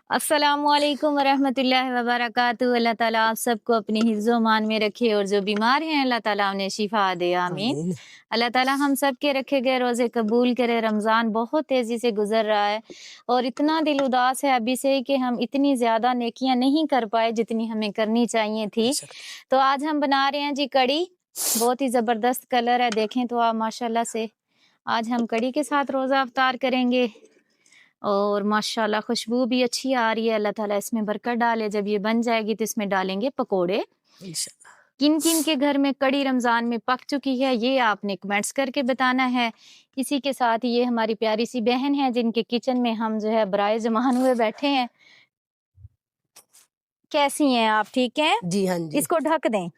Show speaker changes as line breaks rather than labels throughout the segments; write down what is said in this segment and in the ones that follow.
अस्सलामुअलैकुम वरहमतुल्लाहि वबरकातुहू। अल्लाह ताला आप सबको अपनी हिफ्ज़ो मान में रखे और जो बीमार हैं अल्लाह ताला उन्हें शिफा दे, आमीन।
आमीन।
अल्लाह ताला हम सब के रखे गए रोज़े कबूल करे। रमज़ान बहुत तेज़ी से गुजर रहा है और इतना दिल उदास है अभी से कि हम इतनी ज़्यादा नेकियां नहीं कर पाए जितनी हमें करनी चाहिए थी। तो आज हम बना रहे हैं जी कड़ी। बहुत ही ज़बरदस्त कलर है, देखें तो आप माशाल्लाह से। आज हम कड़ी के साथ रोज़ा अफ्तार करेंगे और माशाल्लाह खुशबू भी अच्छी आ रही है। अल्लाह ताला इसमें बरकत डाले। जब ये बन जाएगी तो इसमें डालेंगे पकोड़े।
इंशाल्लाह।
किन किन के घर में कड़ी रमजान में पक चुकी है ये आपने कमेंट्स करके बताना है। इसी के साथ ये हमारी प्यारी सी बहन है जिनके किचन में हम जो है बराए जमान हुए बैठे हैं। कैसी हैं आप? ठीक हैं
जी हाँ जी।
इसको ढक दें,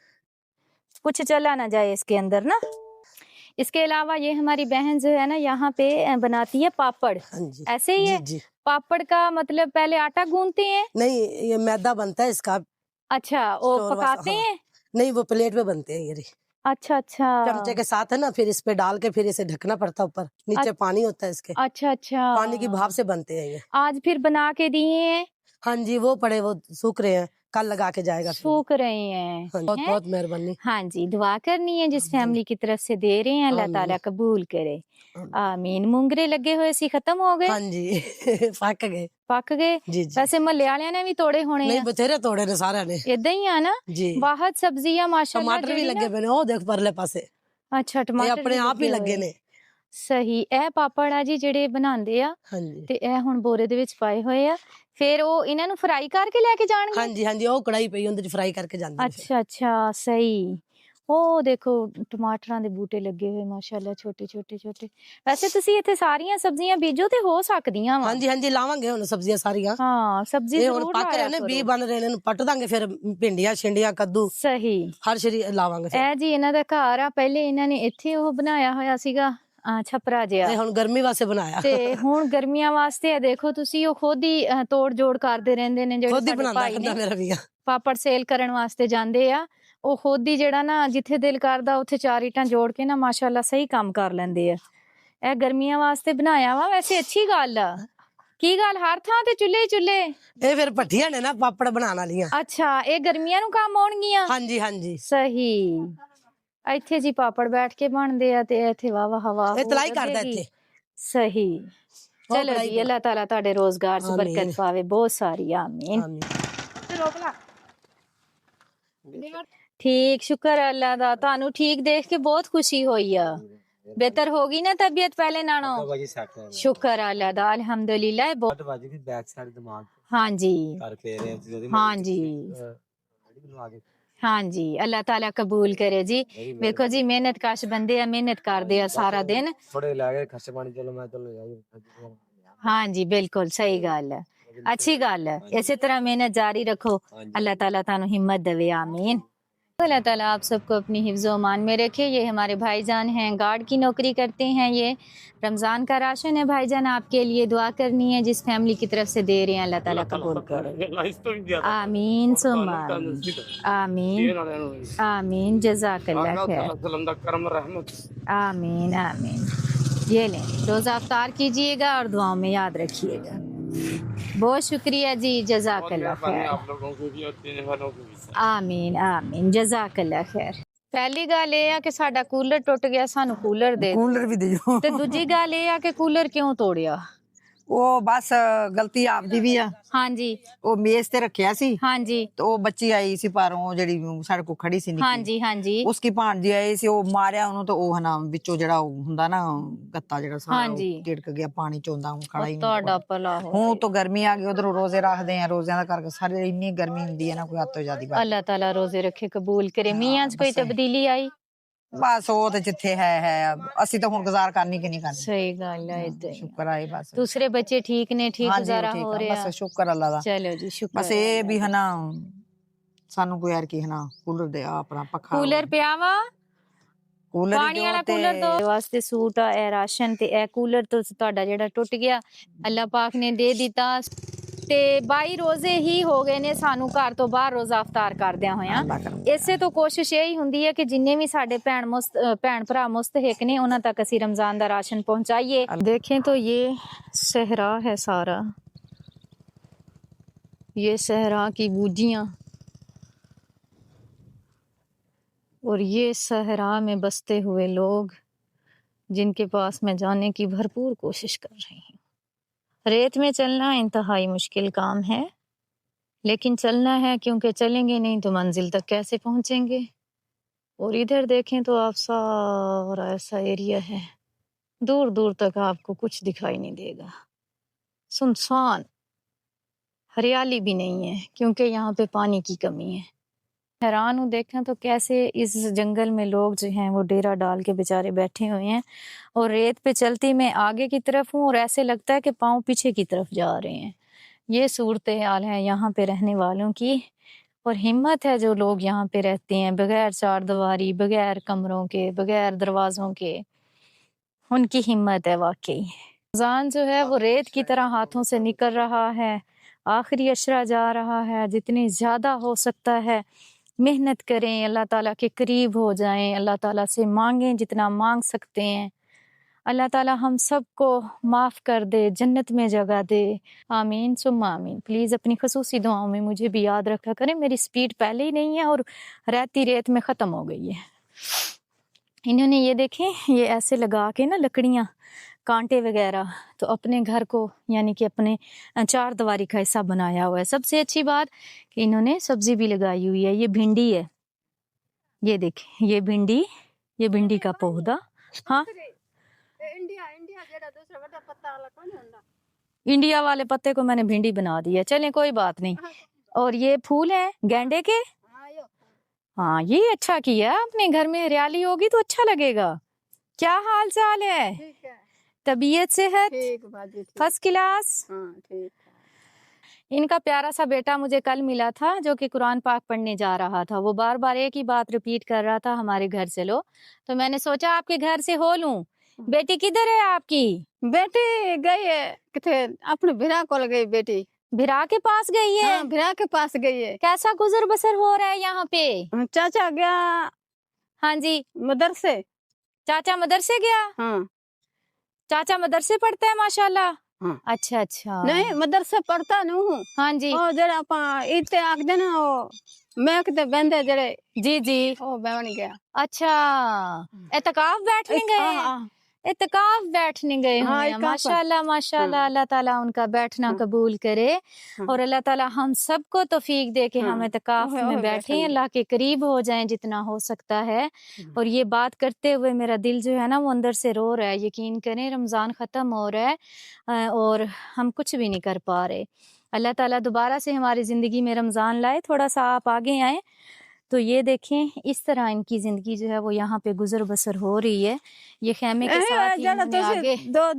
कुछ चला ना जाए इसके अंदर ना। इसके अलावा ये हमारी बहन जो है ना यहाँ पे बनाती है पापड़।
हाँ जी।
ऐसे ही
जी,
है
जी।
पापड़ का मतलब पहले आटा गूंथते हैं?
नहीं, ये मैदा बनता है इसका।
अच्छा, वो पकाते
हाँ।
हैं?
नहीं, वो प्लेट पे बनते हैं ये।
अच्छा अच्छा,
चमचे के साथ है ना, फिर इस पे डाल के फिर इसे ढकना पड़ता है ऊपर। नीचे पानी होता है इसके।
अच्छा अच्छा,
पानी की भाप से बनते हैं ये।
आज फिर बना के दिए हैं?
हाँ जी, वो पड़े, वो सूख रहे हैं, कल लगा के जाएगा।
सूख रहे हैं।
हाँ, बहुत बहुत मेहरबानी।
हाँ जी, दुआ करनी है जिस फैमिली की तरफ से दे रहे हैं अल्लाह ताला कबूल करे, आमीन। मुंगरे लगे हुए सी खत्म हो गए?
हाँ जी पक गए।
पक गए।
जी जी।
वैसे महल्ले वालियां ने भी तोड़े होने?
नहीं, बथेरे तोड़े ने सारे ने।
इदा ही है ना
जी।
बहुत सब्जियां माशाल्लाह।
टमाटर भी लगे बने, ओ देख परले पासे।
अच्छा, टमाटर
अपने आप ही लगे ने।
सही। ਇਹ ਪਾਪੜ ਆ ਜੀ ਜਿਹੜੇ ਬਣਾਉਂਦੇ ਆ
ਹਾਂਜੀ
ਤੇ ਇਹ ਹੁਣ ਬੋਰੇ ਦੇ ਵਿੱਚ ਪਾਏ ਹੋਏ ਆ, ਫਿਰ ਉਹ ਇਹਨਾਂ ਨੂੰ ਫਰਾਈ ਕਰਕੇ ਲੈ ਕੇ ਜਾਣਗੇ?
ਹਾਂਜੀ ਹਾਂਜੀ, ਉਹ ਕੜਾਈ ਪਈ ਉਹਦੇ ਚ ਫਰਾਈ ਕਰਕੇ ਜਾਂਦੇ ਨੇ।
ਅੱਛਾ ਅੱਛਾ, ਸਹੀ। ਉਹ ਦੇਖੋ ਟਮਾਟਰਾਂ ਦੇ ਬੂਟੇ ਲੱਗੇ ਹੋਏ ਮਾਸ਼ਾਅੱਲਾ, ਛੋਟੇ ਛੋਟੇ ਛੋਟੇ। ਵੈਸੇ ਤੁਸੀਂ ਇੱਥੇ ਸਾਰੀਆਂ ਸਬਜ਼ੀਆਂ ਬੀਜੋ ਤੇ ਹੋ ਸਕਦੀਆਂ ਵਾ?
ਹਾਂਜੀ ਹਾਂਜੀ, ਲਾਵਾਂਗੇ ਹੁਣ ਸਬਜ਼ੀਆਂ ਸਾਰੀਆਂ।
ਹਾਂ, ਸਬਜ਼ੀ ਜ਼ਰੂਰ
ਹੁਣ ਪੱਕ ਰਹੇ ਨੇ, ਬੀ ਬਣ ਰਹੇ ਨੇ, ਇਹਨੂੰ ਪੱਟ ਦਾਂਗੇ, ਫਿਰ ਭਿੰਡੀਆਂ ਛਿੰਡੀਆਂ ਕੱਦੂ
ਸਹੀ
ਹਰ ਸ਼ਰੀ ਲਾਵਾਂਗੇ।
ਇਹ ਜੀ ਇਹਨਾਂ ਦਾ ਘਰ ਆ, ਪਹਿਲੇ ਇਹਨਾਂ ਨੇ ਇੱਥੇ ਉਹ ਬਣਾਇਆ ਹੋਇਆ ਸੀਗਾ ਛਪਰਾ ਜਿਹਾ,
ਇਹ ਹੁਣ ਗਰਮੀ ਵਾਸਤੇ ਬਣਾਇਆ
ਤੇ ਹੁਣ ਗਰਮੀਆਂ ਵਾਸਤੇ ਇਹ ਦੇਖੋ ਤੁਸੀਂ ਉਹ ਖੁਦ ਹੀ ਤੋੜ ਜੋੜ ਕਰਦੇ ਰਹਿੰਦੇ ਨੇ। ਜਿਹੜੇ ਸਾਡੇ ਭਾਈ ਨੇ
ਮੇਰਾ ਵੀ
ਪਾਪੜ ਸੇਲ ਕਰਨ ਵਾਸਤੇ ਜਾਂਦੇ ਆ, ਉਹ ਖੁਦ ਹੀ ਜਿਹੜਾ ਨਾ ਜਿੱਥੇ ਦਿਲ ਕਰਦਾ ਉੱਥੇ ਚਾਰ ਇੱਟਾਂ ਜੋੜ ਕੇ ਨਾ ਮਾਸ਼ਾਅੱਲਾ ਸਹੀ ਕੰਮ ਕਰ ਲੈਂਦੇ ਆ। ਇਹ ਗਰਮੀਆਂ ਵਾਸਤੇ ਬਣਾਇਆ ਵਾ। ਵੈਸੇ ਅੱਛੀ ਗੱਲ ਆ। ਕੀ ਗੱਲ ਹਰ ਥਾਂ ਤੇ ਚੁੱਲ੍ਹੇ ਹੀ ਚੁੱਲ੍ਹੇ?
ਇਹ ਫਿਰ ਭੱਠੀਆਂ ਨੇ ਨਾ ਪਾਪੜ ਬਣਾਉਣ ਵਾਲੀਆਂ।
ਅੱਛਾ, ਇਹ ਗਰਮੀਆਂ ਨੂੰ ਕੰਮ ਆਉਣਗੀਆਂ?
ਹਾਂਜੀ ਹਾਂਜੀ,
ਸਹੀ। ਇੱਥੇ ਜੀ ਪਾਪੜ ਬੈਠ ਕੇ ਬਣਦੇ ਆ ਤੇ ਇੱਥੇ ਵਾਵਾ ਹਵਾ
ਇਹ ਤਲਾਈ ਕਰਦਾ ਇੱਥੇ।
ਸਹੀ। ਚਲੋ ਜੀ, ਅੱਲਾਹ ਤਾਲਾ ਤੁਹਾਡੇ ਰੋਜ਼ਗਾਰ 'ਚ ਬਰਕਤ ਪਾਵੇ ਬਹੁਤ ਸਾਰੀ, ਆਮੀਨ। ठीक, शुक्र अल्लाह दा। तानू ठीक देख के बहुत खुशी हुई है। बेहतर होगी ना तबीयत पहले नालों? शुक्र अल्लाह दा, अल्हम्दुलिल्लाह। हाँ जी हाँ जी हाँ जी, अल्लाह ताला कबूल करे जी। देखो जी, मेहनत काश बंदे मेहनत करदे आ सारा दिन। हाँ जी, बिल्कुल सही गल है, अच्छी गल है। इसी तरह मेहनत जारी रखो, अल्लाह ताला तानू हिम्मत देवे, आमीन। अल्लाह ताला आप सबको अपनी हिफ्ज़ो मान में रखे। ये हमारे भाईजान हैं, गार्ड की नौकरी करते हैं। ये रमज़ान का राशन है भाईजान, आपके लिए दुआ करनी है जिस फैमिली की तरफ से दे रहे हैं अल्लाह ताला कबूल करे, आमीन सुम्मा आमीन आमीन। जज़ाकल्लाह खैर, आमीन आमीन। ये लें, रोज़ा अफ्तार कीजिएगा और दुआओं में याद रखिएगा। बहुत शुक्रिया जी, जज़ाकल्लाह खैर, आमीन आमीन, जज़ाकल्लाह खैर। पहली गल ये है कि साडा कूलर टुट गया, सानू कूलर दे,
कूलर भी दे दो।
ते दूजी गल ये है कि कूलर क्यों तोड़िया?
वो बस गलती आपदी भी आ।
हाँ जी,
वो मेज ते रखिया सी।
हाँ जी,
तो वो बच्ची आई सी पारों जेड़ी साडे को खड़ी सी निक्की।
हाँ जी हाँ जी,
उसकी भांजी आई सी, वो मारिया उन्हों तो वो हना विचों जेड़ा हुंदा ना गत्ता जेड़ा सारा
हाँ जी,
टिड़क गया पानी चोंदा हूं खड़ा ही
ਤੁਹਾਡਾ ਭਲਾ ਹੋ।
हूं तो गर्मी आ गई, उधर रोजे रखदे हैं, रोज़ियां दा करके सारे इन्नी गर्मी हुंदी है ना, कोई हद तो ज्यादा बात।
अल्लाह ताला रोजे रखे कबूल करे। मियां च कोई तब्दीली आई?
बस वो तो जिथे है असि तो हुण गुजार करनी कि नहीं करनी।
सही गल है, इदां ही।
शुक्र आए बस।
दूसरे बच्चे ठीक ने? ठीक गुजारा हो रहा?
बस शुक्र अल्लाह दा।
चलो जी, शुक्र।
बस ये भी है ना सानू कोई यार की है ना कूलर दे अपना पखा
कूलर पिया वा,
कूलर
पानी वाला कूलर दो वास्ते सूट आ, ए राशन ते ए कूलर तो ਤੁਹਾਡਾ ਜਿਹੜਾ ਟੁੱਟ ਗਿਆ अल्लाह पाक ने दे दिता। ਤੇ 22 ਰੋਜ਼ੇ ਹੀ ਹੋ ਗਏ ਨੇ ਸਾਨੂੰ ਘਰ ਤੋਂ ਬਾਹਰ ਰੋਜ਼ਾ ਅਫਤਾਰ ਕਰਦਿਆਂ ਹੋਇਆਂ। ਇਸੇ ਤੋਂ ਕੋਸ਼ਿਸ਼ ਇਹ ਹੀ ਹੁੰਦੀ ਹੈ ਕਿ ਜਿੰਨੇ ਵੀ ਸਾਡੇ ਭੈਣ ਭਰਾ ਮੁਸਤਹਿਕ ਨੇ ਉਹਨਾਂ ਤੱਕ ਅਸੀਂ रमजान ਦਾ राशन पहुंचाइए। देखें तो ये सहरा है सारा, ये सहरा की बूजियाँ और ये सहरा में बसते हुए लोग जिनके पास मैं जाने की भरपूर कोशिश कर रही हूँ। रेत में चलना इंतहाई मुश्किल काम है, लेकिन चलना है क्योंकि चलेंगे नहीं तो मंजिल तक कैसे पहुंचेंगे। और इधर देखें तो आप सारा ऐसा एरिया है, दूर दूर तक आपको कुछ दिखाई नहीं देगा, सुनसान, हरियाली भी नहीं है क्योंकि यहाँ पे पानी की कमी है। हैरान हूँ देखना तो कैसे इस जंगल में लोग जो हैं वो डेरा डाल के बेचारे बैठे हुए हैं और रेत पे चलती मैं आगे की तरफ हूँ और ऐसे लगता है कि पाँव पीछे की तरफ जा रहे हैं। ये सूरत हाल है यहाँ पे रहने वालों की, और हिम्मत है जो लोग यहाँ पे रहते हैं बगैर चारदीवारी, बगैर कमरों के, बगैर दरवाजों के, उनकी हिम्मत है वाकई। रमजान जो है वो रेत की तरह हाथों से निकल रहा है, आखिरी अशरा जा रहा है। जितनी ज़्यादा हो सकता है मेहनत करें, अल्लाह ताला के करीब हो जाएं, अल्लाह ताला से मांगें जितना मांग सकते हैं। अल्लाह ताला हम सबको माफ़ कर दे, जन्नत में जगह दे, आमीन सुम्मा आमीन। प्लीज़ अपनी खसूसी दुआओं में मुझे भी याद रखा करें। मेरी स्पीड पहले ही नहीं है और रहती रेत में ख़त्म हो गई है। इन्होंने ये देखें, ये ऐसे लगा के ना लकड़ियाँ, कांटे वगैरह, तो अपने घर को यानी कि अपने चार दीवारी का हिस्सा बनाया हुआ है। सबसे अच्छी बात कि इन्होंने सब्जी भी लगाई हुई है। ये भिंडी है, ये देखें, ये भिंडी का पौधा। हाँ, इंडिया वाले पत्ते को मैंने भिंडी बना दी है, चलें कोई बात नहीं। और ये फूल है गेंडे के। हाँ, ये अच्छा किया, अपने घर में हरियाली होगी तो अच्छा लगेगा। क्या हाल चाल है? तबीयत सेहत फर्स्ट क्लास। इनका प्यारा सा बेटा मुझे कल मिला था जो कि कुरान पाक पढ़ने जा रहा था। वो बार बार एक ही बात रिपीट कर रहा था, हमारे घर चलो। तो मैंने सोचा आपके घर से हो लूं। बेटी किधर है आपकी?
बेटी गई है किथे अपने भिरा को गई। बेटी
भिरा के पास गई है?
हाँ, भिरा के पास गई है।
कैसा गुजर बसर हो रहा है यहाँ पे?
चाचा गया
हाँ जी,
मदरसे।
चाचा मदरसे गया?
हाँ,
चाचा मदरसे पढ़ता है माशाल्लाह।
हाँ।
अच्छा अच्छा।
नहीं मदरसे पढ़ता नहीं हूँ।
हाँ जी,
ओ जरा अपा इते आख देना ओ मैं किते बंदे जड़े
जी जी।
ओ बैठ गया।
अच्छा, एतकाफ बैठने गए?
हाँ,
इत्तेकाफ बैठने गए
हाँ,
हुए हैं।
इत्तेकाफ।
माशाल्लाह माशाल्लाह, अल्लाह ताला उनका बैठना
हाँ।
कबूल करे
हाँ।
और अल्लाह ताला हम सबको तौफीक दे कि हम
हाँ।
इत्तेकाफ
ओहे,
में
ओहे,
बैठें,
बैठेंगे।
अल्लाह के करीब हो जाएं जितना हो सकता है। और ये बात करते हुए मेरा दिल जो है ना वो अंदर से रो रहा है। यकीन करें, रमज़ान ख़त्म हो रहा है और हम कुछ भी नहीं कर पा रहे। अल्लाह ताला दोबारा से हमारी ज़िंदगी में रमज़ान लाए। थोड़ा सा आप आगे आएँ तो ये देखें, इस तरह इनकी जिंदगी जो है वो यहाँ पे गुजर बसर हो रही है। ये खेमे के साथ ही इन्होंने आगे
दो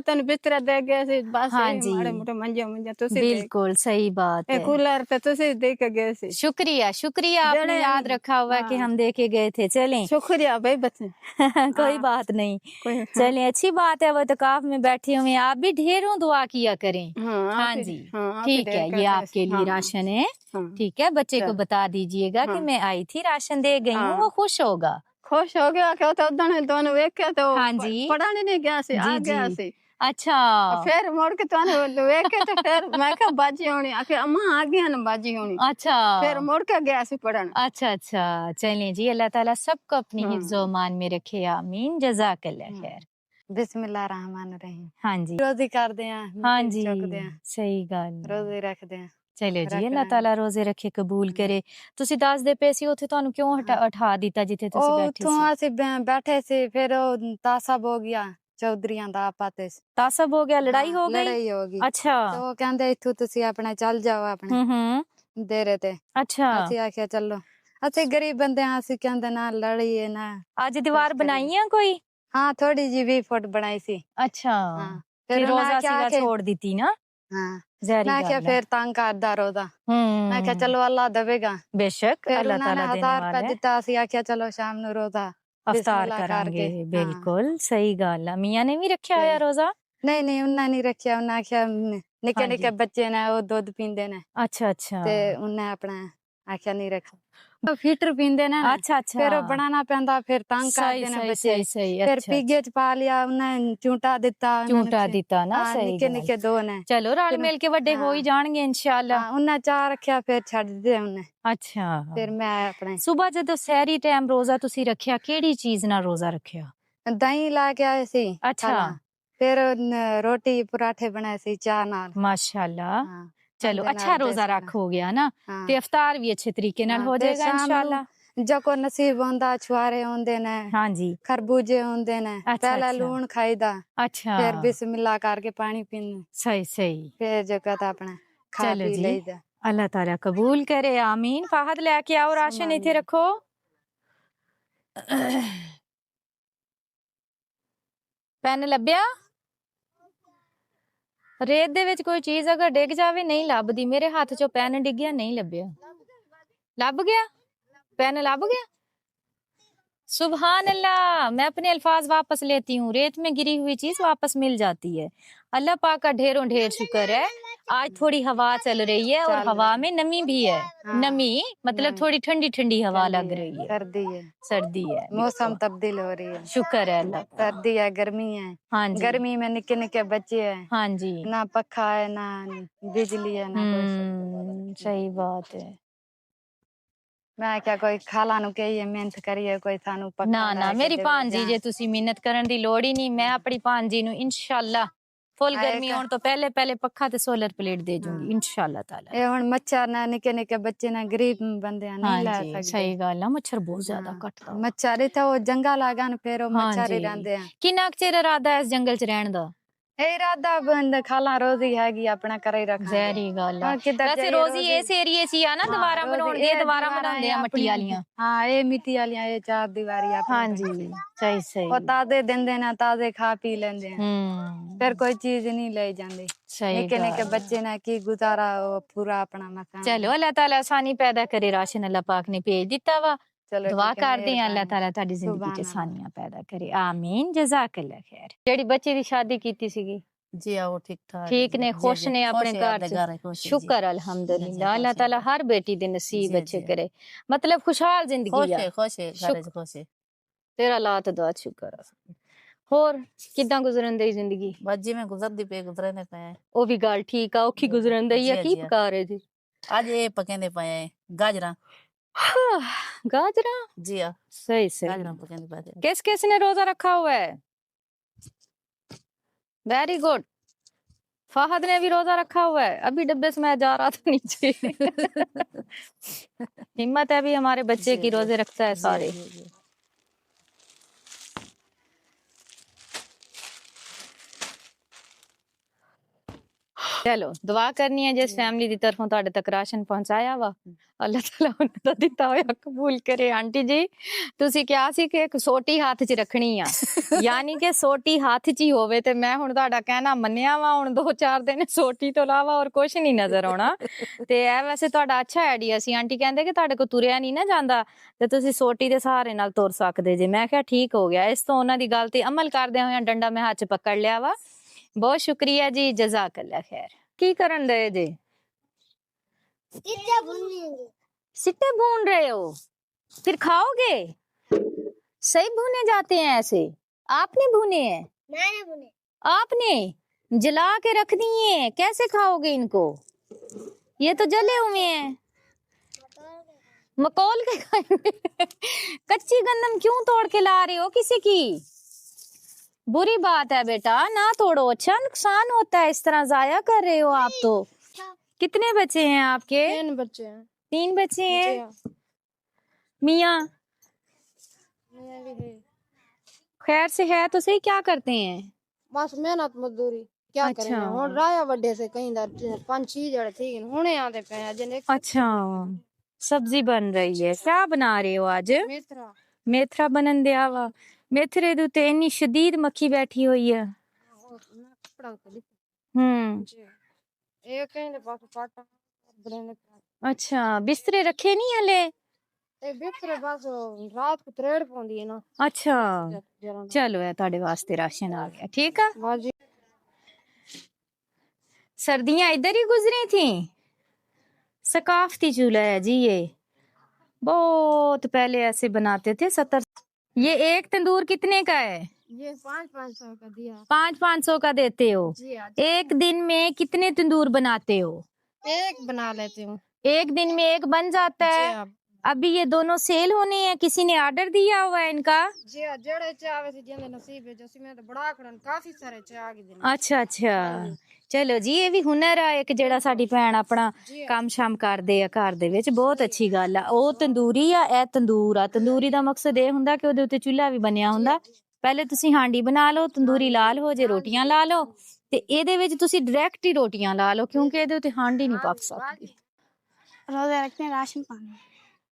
दिन बिस्तरा दे गए सी बस।
हाँ
यही
जी,
माड़े मोटे मंजे मंजे तुसी
बिल्कुल सही बात है।
कूलर ते तुसी दे के गए सी।
शुक्रिया शुक्रिया, आपने
जड़े
याद रखा हुआ है कि
हाँ।
हम दे के गए थे। चलें
शुक्रिया भाई बच्चे।
कोई
हाँ।
बात नहीं,
कोई
चलें अच्छी बात है। वो इत्तेकाफ में बैठे हुए हैं, आप भी ढेरों दुआ किया करें।
हाँ,
हाँ
आप ही-
जी,
हाँ, आप ही
ठीक है,
देर
ये
कर
आपके लिए
हाँ,
राशन है।
हाँ।
ठीक है, बच्चे को
चल।
बता दीजिएगा कि
हाँ।
मैं आई थी, राशन दे गई हूँ,
हाँ।
वो खुश होगा।
खुश हो गया क्या तो उधर दोनों वेख के तो
हाँ जी।
पढ़ाने नहीं गया सी, आ
जी
गया
जी,
सी।
अच्छा
फिर मुड़ के तो वेख के तो फिर मैं क्या बाजी होनी आके अम्मा आ गया ना बाजी होनी।
अच्छा
फिर मुड़ के गया सी पढ़न।
अच्छा अच्छा, चलें जी, अल्लाह ताला सबको अपनी
हाँ।
हिफ्ज़ व मान में रखे, आमीन, जज़ाकल्लाह खैर।
बिस्मिल्लाहिर्रहमानिर्रहीम।
हाँ जी,
रोजी कर दे
हाँ
मिट्टी
जी,
चुक दे
सही गल है।
रोजी रख दे।
चलो जी,
रख
अल्लाह
रहे
ताला रोजे रखे कबूल करे। ਤੁਸੀਂ ਦੱਸਦੇ ਪਏ ਸੀ ਉੱਥੇ ਤੁਹਾਨੂੰ ਕਿਉਂ ਉਠਾ ਦਿੱਤਾ ਜਿੱਥੇ ਤੁਸੀਂ
ਉਹ
ਬੈਠੇ
ਤੋਂ
ਸੀ?
ਅਸੀਂ ਬੈਠੇ ਸੀ ਫਿਰ ਉਹ ਤਾਸਬ ਹੋ ਗਿਆ ਚੌਧਰੀਆਂ ਦਾ ਆਪਸ ਵਿੱਚ।
ਤਾਸਬ ਹੋ ਗਿਆ, ਲੜਾਈ ਹੋ ਗਈ?
ਲੜਾਈ ਹੋ ਗਈ
ਅੱਛਾ।
ਤੇ ਉਹ ਕਹਿੰਦੇ ਇੱਥੋਂ ਤੁਸੀਂ ਆਪਣੇ ਚੱਲ ਜਾਓ ਆਪਣੇ
ਹੂੰ
ਡੇਰੇ ਤੇ।
ਅੱਛਾ।
ਅਸੀਂ ਆਖਿਆ ਚਲੋ, ਅਸੀਂ ਗਰੀਬ ਬੰਦੇ ਹਾਂ, ਅਸੀਂ ਕਹਿੰਦੇ ਨਾ ਲੜੀਏ ਨਾ।
ਅੱਜ ਦੀਵਾਰ ਬਣਾਈ ਆ ਕੋਈ?
ਹਾਂ ਥੋੜੀ ਜਿਹੀ 20 ਫੁੱਟ ਬਣਾਈ ਸੀ।
ਅੱਛਾ,
ਹਾਂ
ਫਿਰ
ਫਿਰ
ਰੋਜ਼ਾ
ਉਹਨਾਂ
ਸੀਗਾ
ਆਖਿਆ
ਛੋੜ ਦਿੱਤੀ ਨਾ?
ਹਾਂ
ਜ਼ਹਿਰੀ
ਮੈਂ ਆਖਿਆ
ਗੱਲ ਹੈ।
ਫਿਰ ਤੰਗ ਕਰਦਾ ਰੋਜ਼ਾ। ਮੈਂ ਕਿਹਾ ਚਲੋ ਅੱਲਾ ਦੇਵੇਗਾ।
बेशक
ਫਿਰ
अल्लाह
ਉਹਨਾਂ ਨੇ
ताला देने
1000
वाला
ਰੁਪਏ
है।
ਦਿੱਤਾ। ਅਸੀਂ ਆਖਿਆ ਚਲੋ ਸ਼ਾਮ ਨੂੰ ਰੋਜ਼ਾ
अफ्तार
बिस्मिल्लाह
करांगे,
करके। हाँ।
बिल्कुल सही गल है। मियां ने भी रखा होया रोजा?
नहीं नहीं उन्हें नहीं रखिया। उन्हें आख्या निक्के
हाँ
निक्के
जी।
बच्चे ने वो दुध पींदे ने
अच्छा अच्छा,
ते उन्हें अपना आख्या नहीं रखा तो फिल्टर पींदे ने
अच्छा अच्छा
फिर वो बनाना पैंदा फिर तंग
सही
करते ने
सही
बच्चे
सही सही
फिर
अच्छा
पीगे च पा लिया उन्हें चूंटा दिता
ਝੂਟਾ ਦਿੱਤਾ ਨਾ ਸਹੀ
निके
ਗੱਲ।
निके दो ने
ਚਲੋ ਰਲ
ਫਿਰ-
ਮਿਲ ਕੇ ਵੱਡੇ ਹੋ ਹੀ
ਹਾਂ।
ਜਾਣਗੇ ਇਨਸ਼ਾਅੱਲਾ।
उन्हें चा रखा फिर छड़ दिते उन्हें
ਅੱਛਾ
फिर मैं अपने
ਸਵੇਰ ਜਦੋਂ ਸਹਿਰੀ ਟਾਈਮ ਰੋਜ਼ਾ ਤੁਸੀਂ ਰੱਖਿਆ ਕਿਹੜੀ ਚੀਜ਼ ਨਾਲ ਰੋਜ਼ਾ ਰੱਖਿਆ?
दही ला के आए सी
अच्छा।
खाना। फिर रोटी पराठे बनाए सी चाह नाल
ਮਾਸ਼ਾਅੱਲਾ
हाँ
ਚਲੋ
ਉਹਦੇ
ਅੱਛਾ
ਨਾਲ
ਰੋਜ਼ਾ
ਬੇਸਣ
ਰੱਖ ਹੋ ਗਿਆ ਨਾ
हाँ
ਤੇ ਇਫਤਾਰ ਵੀ ਅੱਛੇ ਤਰੀਕੇ ਨਾਲ
हाँ,
ਹੋ
फिर
ਜਾਏਗਾ
शाम
ਇਨਸ਼ਾਅੱਲਾ।
नू जो को नसीब होंदा छुआरे होंदे ने
ਹਾਂਜੀ
खरबूजे होंदे ने
अच्छा,
पहले
अच्छा।
लूण खाईदा
ਅੱਛਾ
फिर बिस्मिल्लाह करके पानी पीना
ਸਹੀ ਸਹੀ
फिर जो कहता अपना खा
चलो
पी
जी।
लईदा
अल्लाह ताला कबूल करे आमीन। फाहद लेके आओ राशन
सुभान
इथे
अल्लाह।
रखो। ਪੈਨ ਲੱਭਿਆ? ਰੇਤ ਦੇ ਵਿੱਚ ਕੋਈ ਚੀਜ਼ ਅਗਰ ਡਿੱਗ ਜਾਵੇ ਨਹੀਂ ਲੱਭਦੀ। ਮੇਰੇ ਹੱਥ ਚੋਂ ਪੈਨ ਡਿੱਗਿਆ ਨਹੀਂ ਲੱਭਿਆ। ਲੱਭ ਗਿਆ? ਪੈਨ ਲੱਭ ਗਿਆ? सुबहान अल्लाह। मैं अपने अल्फाज वापस लेती हूँ। रेत में गिरी हुई चीज वापस मिल जाती है। अल्लाह पाक का ढेरों ढेर शुक्र है। आज थोड़ी हवा चल रही है और
चल
हवा
रही
में नमी भी है।
हाँ,
नमी मतलब
नमी।
थोड़ी ठंडी ठंडी हवा लग
ठंडी है,
रही है।
सर्दी है
सर्दी है
मौसम
बिल्कुल।
तब्दील हो रही है
शुक्र है अल्लाह का।
सर्दी है गर्मी है
हाँ जी
गर्मी में निके निके बच्चे हैं
हाँ जी
ना पखा है ना बिजली है ना कोई
सही बात है।
मैं क्या कोई खाला नु कहिए मेहनत करिए कोई थानू पक्का
ਨਾ ਨਾ
ला के
ਮੇਰੀ
देवे
ਭਾਂਜੀ
जान।
ਜੇ ਤੁਸੀਂ ਮਿਹਨਤ ਕਰਨ ਦੀ ਲੋੜ ਹੀ ਨਹੀਂ। ਮੈਂ ਆਪਣੀ ਭਾਂਜੀ ਨੂੰ ਇਨਸ਼ਾਅੱਲਾ ਫੁੱਲ
ਆਏਗਾ।
ਗਰਮੀ ਆਉਣ ਤੋਂ ਪਹਿਲੇ ਪਹਿਲੇ ਪੱਖਾ ਤੇ ਸੋਲਰ ਪਲੇਟ ਦੇ ਜੂੰਗੀ
हाँ।
ਇਨਸ਼ਾਅੱਲਾ ਤਾਲਾ।
ये हुन मच्छर ना निके निके बच्चे ना गरीब बंदे हैं, नहीं ला
ਹਾਂਜੀ
सकते
ਸਹੀ ਗੱਲ ਆ ਮੱਛਰ ਬਹੁਤ ਜ਼ਿਆਦਾ
हाँ।
ਕੱਟਦਾ ਵਾ।
मच्छर इत्थे वो जंगल आ गन फिर वो मच्छर ही
ਹਾਂਜੀ
रहंदे हैं
ਕਿੰਨਾ ਕੁ ਚਿਰ ਇਰਾਦਾ ਹੈ ਇਸ ਜੰਗਲ 'ਚ ਰਹਿਣ ਦਾ?
ए इरादा बंद खाला रोजी हैगी अपना करे रखा
ਜ਼ਹਿਰੀ ਗੱਲ ਆ।
हाँ, किधर
ਵੈਸੇ
जाइए
ਰੋਜ਼ੀ
रोजी
ਇਸ ਏਰੀਏ 'ਚ ਹੀ ਆ ਨਾ
हाँ,
ਦੀਵਾਰਾਂ
रोजी
ਬਣਾਉਣ ਦੀ।
ये
ਦੀਵਾਰਾਂ
दीवारा
ਬਣਾਉਂਦੇ ਆ
है
ਮਿੱਟੀ
अपनी
ਵਾਲੀਆਂ।
हाँ ये मिट्टी वालियां ये चार दीवारी अपनी
ਹਾਂਜੀ
बनी सी।
ਸਹੀ
वो
ਸਹੀ।
ताजे देंदे ना ताजे खा पी लेंदे हैं फिर कोई चीज नहीं ले जाते
सही
निके निके
गल।
बच्चे ना की गुजारा वो पूरा अपना मकान
चलो अल्लाह ताला आसानी पैदा करे। राशन अल्लाह पाक ने भेज दिता वा।
चलो
दुआ
ठीक है,
करते हैं अल्लाह
मेहरबानी।
ताला ਤੁਹਾਡੀ ਜ਼ਿੰਦਗੀ 'ਚ
सुभान अल्लाह।
ਆਸਾਨੀਆਂ ਪੈਦਾ ਕਰੇ। ਆਮੀਨ ਜਜ਼ਾਕल्ला खैर। ਜਿਹੜੀ ਬੱਚੇ ਦੀ ਸ਼ਾਦੀ ਕੀਤੀ ਸੀਗੀ
जी हाँ वो ठीक ठाक
ठीक ने खुश ने अपने घर च शुक्र
जी
अल्हम्दुलिल्लाह। अल्लाह
खुश है।
ताला हर बेटी दे नसीब
जी,
अच्छे
जी।
करे। मतलब खुशहाल जिंदगी
खुश
आ।
है खुश है घर च खुश है
तेरा ला तो दुआ शुक्र आ। ਹੋਰ ਕਿਦਾਂ ਗੁਜ਼ਰਨ ਦੀ ਜ਼ਿੰਦਗੀ?
बस जी में गुजरती पे गुजरने पे है
ਉਹ ਵੀ ਗੱਲ ਠੀਕ ਆ। ਔਖੀ ਗੁਜ਼ਰਨ ਦੀ ਆ।
जी,
ਕੀ
जी।
ਪਕਾ ਰਹੇ ਜੀ?
आज ये पकेंदे पे है गाजरा
गाजरा
जी हाँ
सही सही।
गाजरा पकेंदे पे है।
किस किस ने रोजा रखा हुआ है? Very good. फाहद ने भी रोजा रखा हुआ है। अभी डब्बे से मैं जा रहा था नीचे। हिम्मत है भी हमारे बच्चे
जी,
की
जी।
रोजे रखता है
जी,
सारे।
जी, जी।
चलो दुआ करनी है जिस फैमिली दी तरफों ਤੁਹਾਡੇ ਤੱਕ ਰਾਸ਼ਨ ਪਹੁੰਚਾਇਆ ਵਾ ਅੱਲਾਹ ਤਾਲਾ ਉਹਨਾਂ ਦਾ ਦਿੱਤਾ ਹੋਇਆ ਕਬੂਲ ਕਰੇ। ਆਂਟੀ ਜੀ ਤੁਸੀਂ ਕਿਹਾ ਸੀ ਕਿ ਇੱਕ ਸੋਟੀ ਹੱਥ 'ਚ ਰੱਖਣੀ ਆ ਯਾਨੀ ਕਿ ਸੋਟੀ ਹੱਥ 'ਚ ਹੀ ਹੋਵੇ ਤੇ ਮੈਂ ਹੁਣ ਤੁਹਾਡਾ ਕਹਿਣਾ ਮੰਨਿਆ ਵਾ। ਹੁਣ 2-4 ਦਿਨ ਸੋਟੀ ਤੋਂ ਇਲਾਵਾ ਹੋਰ ਕੁਝ ਨਹੀਂ ਨਜ਼ਰ ਆਉਣਾ ਤੇ ਇਹ ਵੈਸੇ ਤੁਹਾਡਾ ਅੱਛਾ ਆਈਡੀਆ ਸੀ। ਆਂਟੀ ਕਹਿੰਦੇ ਕਿ ਤੁਹਾਡੇ ਕੋਲ ਤੁਰਿਆ ਨਹੀਂ ਨਾ ਜਾਂਦਾ ਤੇ ਤੁਸੀਂ ਸੋਟੀ ਦੇ ਸਹਾਰੇ ਨਾਲ ਤੁਰ ਸਕਦੇ ਜੇ। ਮੈਂ ਕਿਹਾ ਠੀਕ ਹੋ ਗਿਆ। ਇਸ ਤੋਂ ਉਹਨਾਂ ਦੀ ਗੱਲ ਤੇ ਅਮਲ ਕਰਦਿਆਂ ਹੋਇਆਂ ਡੰਡਾ ਮੈਂ ਹੱਥ 'ਚ ਪਕੜ ਲਿਆ ਵਾ। बहुत शुक्रिया जी जजाकल्ला खैर। की करन दे जे? सिट्टे भून रहे हो? फिर खाओगे? सही भुने जाते हैं ऐसे? आपने भुने हैं?
मैंने बुने
आपने जला के रख दिए हैं। कैसे खाओगे इनको? ये तो जले हुए हैं। मकोल के खाएंगे। कच्ची गंदम क्यों तोड़ के ला रहे हो किसी की? बुरी बात है बेटा ना तोड़ो। अच्छा नुकसान होता है। इस तरह जाया कर रहे हो आप तो। कितने बच्चे हैं आपके?
3 बच्चे हैं
3 बच्चे हैं।
जी हाँ।
मियाँ
मैं भी है।
खैर से है तो सही। क्या करते हैं?
बस मेहनत मजदूरी क्या
अच्छा।
करेंगे हुन राया वड्डे से कहीं दा 5-6 जड़े थी हुने आते पे जने
अच्छा सब्जी बन रही है। क्या बना रहे हो आज?
मेथरा
मेथरा बनन दिया वा। मेथरे दे उत्ते इन्नी शदीद मक्खी बैठी हुई है।
कपड़ा को
हम्म
एक कहीं दे पास पाटा बड़े ने
अच्छा बिस्तरे रखे नहीं हले?
ए बिस्तरे बस रात को त्रेड़ पौंदी है ना
अच्छा
जरा
चलो है ਤੁਹਾਡੇ ਵਾਸਤੇ राशन आ गया। ठीक है।
बाजी
सर्दियां इधर ही गुजरी थी। सकाफती चूल्हा है जी ये। बहुत पहले ऐसे बनाते थे 70। ये एक तंदूर कितने का है?
ये 500-500 का दिया।
500 का देते हो?
जी हाँ।
एक दिन में कितने तंदूर बनाते हो?
एक बना लेती हूँ।
एक दिन में एक बन जाता
जी
है।
हाँ।
अभी ये दोनों सेल होने हैं, किसी ने ऑर्डर दिया हुआ है इनका?
जी हाँ, जड़े चावे से जिंदे नसीब है जैसे मैं तो बड़ा खड़न काफी सारे चाह के दिन।
अच्छा अच्छा, चलो जी, ये भी हुनर है एक ਜਿਹੜਾ ਸਾਡੀ ਭੈਣ ਆਪਣਾ
जी हाँ।
ਕੰਮ ਸ਼ਾਮ ਕਰਦੇ ਆ ਘਰ ਦੇ ਵਿੱਚ, ਬਹੁਤ ਅੱਛੀ ਗੱਲ ਆ। ਉਹ ਤੰਦੂਰੀ ਆ, ਇਹ ਤੰਦੂਰ ਆ। ਤੰਦੂਰੀ ਦਾ ਮਕਸਦ ਇਹ ਹੁੰਦਾ ਕਿ ਉਹਦੇ ਉੱਤੇ ਚੁੱਲ੍ਹਾ ਵੀ ਬਣਿਆ ਹੁੰਦਾ। ਪਹਿਲੇ ਤੁਸੀਂ ਹਾਂਡੀ ਬਣਾ ਲਓ, ਤੰਦੂਰੀ ਲਾਲ ਹੋ ਜੇ, ਰੋਟੀਆਂ ਲਾ ਲਓ ਤੇ ਇਹਦੇ ਵਿੱਚ ਤੁਸੀਂ ਡਾਇਰੈਕਟ ਹੀ ਰੋਟੀਆਂ ਲਾ ਲਓ, ਕਿਉਂਕਿ ਇਹਦੇ ਉੱਤੇ ਹਾਂਡੀ ਨਹੀਂ ਪੱਕ ਸਕਦੀ।
रोजे रखते हैं राशन पानी।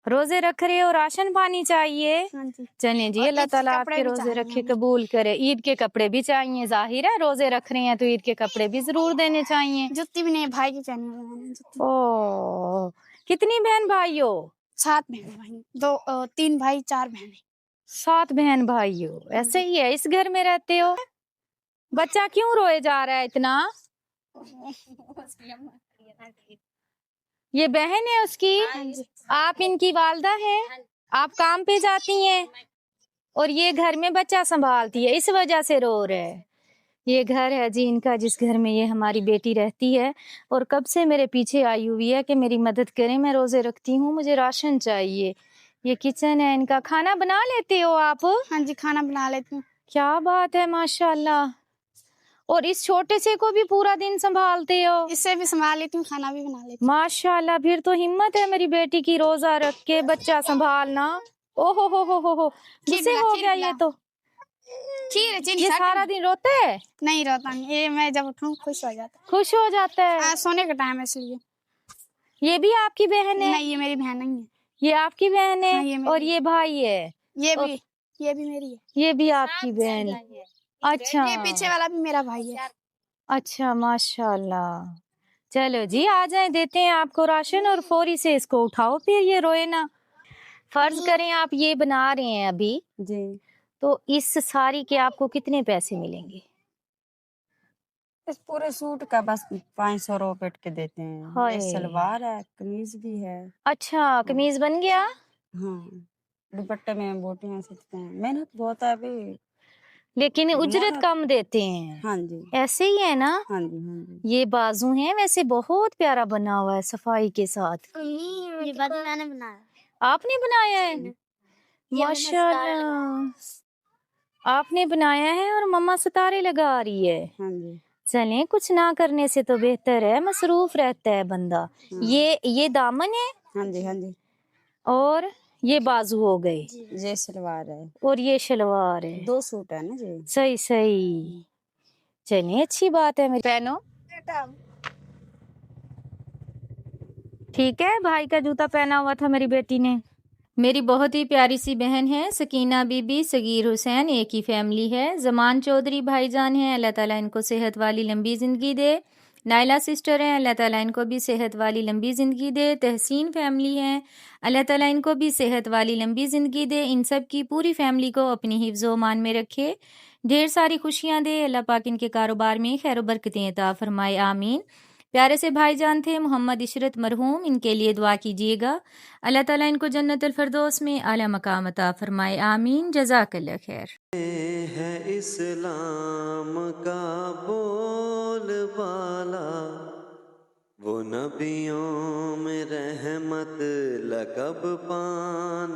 रोजे रख रहे हो, राशन पानी चाहिए?
हाँ जी।
चलें जी,
और
अल्लाह
ईद के
ताला
कपड़े
आपके
भी
रोजे
चाहिए
रखे
हमें।
कबूल करे। ईद के कपड़े भी चाहिए, जाहिर है रोजे रख रहे हैं तो ईद के कपड़े भी जरूर देने चाहिए।
जुत्ती भी नहीं, भाई की पहनी हुई मैंने जुत्ती।
ओ, कितनी बहन भाई हो?
7 बहन भाई, 3 भाई 4 बहन।
7 बहन भाई हो, ऐसे ही है? इस घर में रहते हो? बच्चा क्यों रोए जा रहा है इतना? ये बहन है उसकी? आप इनकी वालदा हैं? आप काम पे जाती हैं और ये घर में बच्चा संभालती है, इस वजह से रो रहे हैं। ये घर है जी इनका, जिस घर में ये हमारी बेटी रहती है और कब से मेरे पीछे आई हुई है कि मेरी मदद करें, मैं रोजे रखती हूँ, मुझे राशन चाहिए। ये किचन है इनका। खाना बना लेते हो आप?
हाँ जी, खाना बना लेती हूँ।
क्या बात है, माशाल्लाह। और इस छोटे से को भी पूरा दिन संभालते हो?
इससे भी संभाल लेती हूँ, खाना भी बना लेती
माशाल्लाह, फिर तो हिम्मत है मेरी बेटी की, रोजा रख के बच्चा संभालना। ओहो हो, किसे हो गया ये तो?
हूँ। खीर
ये सारा दिन रोता है?
नहीं रोता नहीं, ये मैं जब उठूँ खुश हो जाता
खुश हो जाता है?
है। सोने का टाइम है इसलिए।
ये भी आपकी बहन है?
नहीं, ये मेरी बहन नहीं है।
ये आपकी बहन है?
हाँ, ये मेरी।
और ये भाई है?
ये भी मेरी है।
ये भी आपकी बहन है? अच्छा,
ये पीछे वाला भी मेरा भाई है।
अच्छा, माशाल्लाह। चलो जी, आ जाए, देते हैं आपको राशन और फौरी से इसको उठाओ, फिर ये रोए ना। फर्ज करें आप ये बना रहे हैं अभी
जी।
तो इस साड़ी के आपको कितने पैसे मिलेंगे?
इस पूरे सूट का बस 500 रुपए के देते हैं।
हाय।
ये सलवार है, कमीज भी है।
अच्छा, कमीज बन गया?
हाँ, दुपट्टे में बोटियां सिलते हैं। मेहनत बहुत है अभी।
लेकिन उजरत
मेहनत-
कम देते हैं।
हाँ जी,
ऐसे ही है ना?
हाँ जी, हाँ जी।
ये बाजू हैं, वैसे बहुत प्यारा बना हुआ है सफाई के साथ।
ये बाजू मैंने बनाया।
आपने बनाया है? माशाल्लाह, आपने बनाया है और मम्मा सितारे लगा रही है।
हाँ जी।
चलें, कुछ ना करने से तो बेहतर है, मसरूफ रहता है बंदा।
हाँ।
ये दामन है
हाँ जी, हाँ जी।
और ये बाजू हो गए
ये सलवार है।
और ये शलवार है।
2 सूट है ना जी।
सही सही, चलिए अच्छी बात है। मेरी पहनो, ठीक है। भाई का जूता पहना हुआ था मेरी बेटी ने। मेरी बहुत ही प्यारी सी बहन है सकीना बीबी, सगीर हुसैन, एक ही फैमिली है। जमान चौधरी भाईजान हैं, अल्लाह ताला इनको सेहत वाली लंबी ज़िंदगी दे। नाइला सिस्टर हैं, अल्लाह ताला इनको भी सेहत वाली लंबी ज़िंदगी दे। तहसीन फैमिली हैं, अल्लाह ताला इनको भी सेहत वाली लंबी ज़िंदगी दे। इन सब की पूरी फैमिली को अपनी हिफ्ज़ व मान में रखे, ढेर सारी खुशियाँ दे। अल्लाह पाक इनके कारोबार में खैर बरकतें अता फरमाए, आमीन। प्यारे से भाईजान थे मोहम्मद इशरत मरहूम, इनके लिए दुआ कीजिएगा। अल्लाह ताला इनको जन्नतुल फिरदौस में आला मकाम अता फरमाए, आमीन। जज़ाकल्लाह खैर।
है इस्लाम का बोलबाला, वो नबियों में रहमत लक़ब पाने